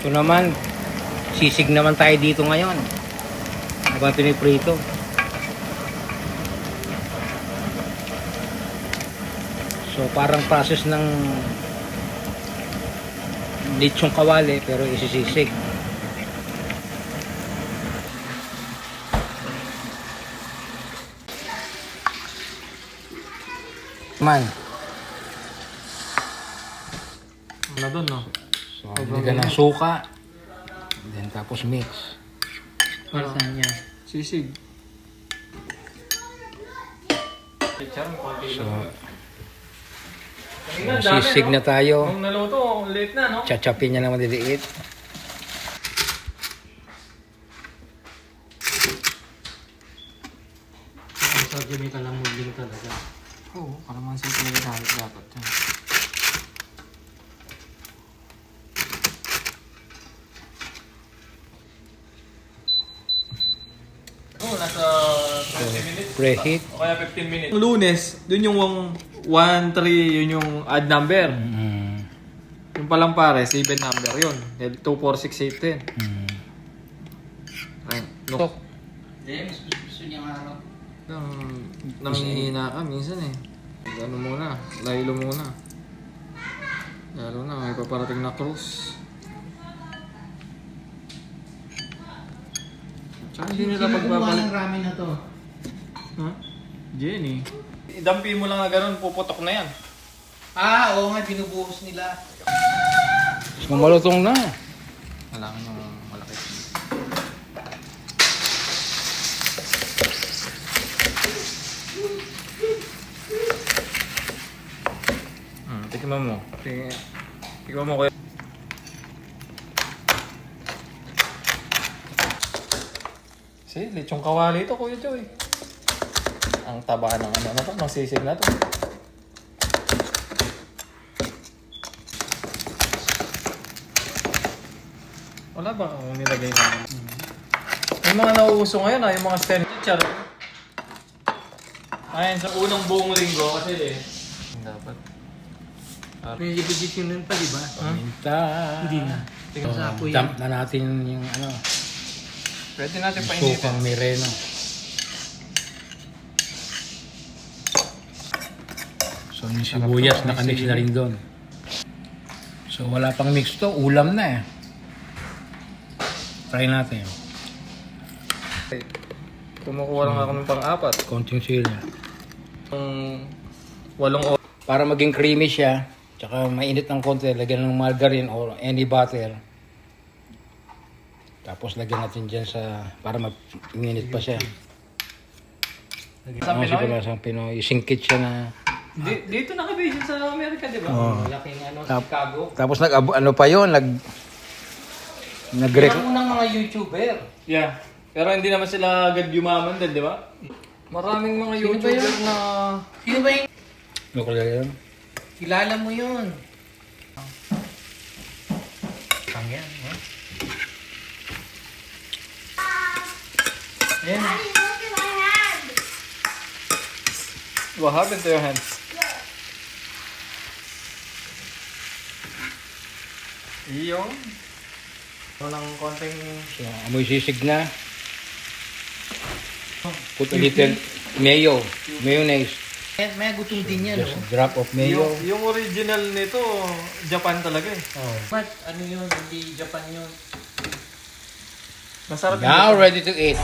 Ito naman, sisig naman tayo dito ngayon. Habang piniprito. So parang process ng lechong kawali pero isisisig. Man. Ano doon, no? So, bigyan ng suka. Then tapos mix. Para saan yan? Sisig. So, sisig na tayo. Nung naluto, late na, no? Chachapin niya ng maliliit. Ang sarili ka lang muling talaga. Oo, kalaman sa talaga dapat yan. Oo, nasa 20 minutes. Preheat. O kaya 15 minutes. Lunes, dun yung 1-3, yun yung odd number. Yung palang pares, even number yun. 2, 4, 6, 8, 10. Right. No. James, gusto niyang araw. Nangihina ka minsan eh. Ano muna, laylo muna. Lalo na, may paparating na cruise. Tsaka hindi nila Sino gumawa pagbabalik. ng ramen na to? Huh? Jenny. Idampi mo lang na ganun, puputok na yan. Ah, oo nga, binubuhos nila. So, malutong na. Kailangan yung malaki. Tikman mo. Tikman mo kuya. See, lechong kawali ito, Kuya Joy. Ang taba ng ano na to, ng sisig na to. Wala ba kung nilagay na? Yung mga nauuso ngayon yung mga stand teacher. Ayun, sa unang buong linggo kasi dapat. May edition pa, di ba? Paminta. Hindi na. So, Sa apo yan. dump na natin yung ano, Pwede natin yung painitin. sukang mireno. So yung sibuyas nakamix na rin doon. So wala pang mix to, ulam na eh. Try natin. Kumukuha lang ako ng pang-apat. Konting sila. Yung 8 oras. Para maging creamy siya, tsaka mainit ng konti, lagyan ng margarine or any butter. Tapos lagyan natin dyan sa, para mag-minute pa siya. Sa Pinoy? Sa Pinoy. Singkit siya na. Dito nakabase sa Amerika, di ba? Oh. Malaking ano, Tap- Chicago. Tapos ano pa yun, Yan ang unang mga YouTuber. Yeah. Pero hindi naman sila agad yumaman din, di ba? Maraming mga Sino ba YouTuber yun? na... Sino ba yung Local yun. kilala mo yun? Pang yan, ha? Ayan. What happened to your hands? Iyon. Ito ng konting... So, amoy sisig na. Put a little mayonnaise. May gutom din yan, Just no? a drop of mayo. Yung original nito, Japan talaga eh. Oh. But, ano yun? Hindi Japan yun. Masarap Now ready to eat.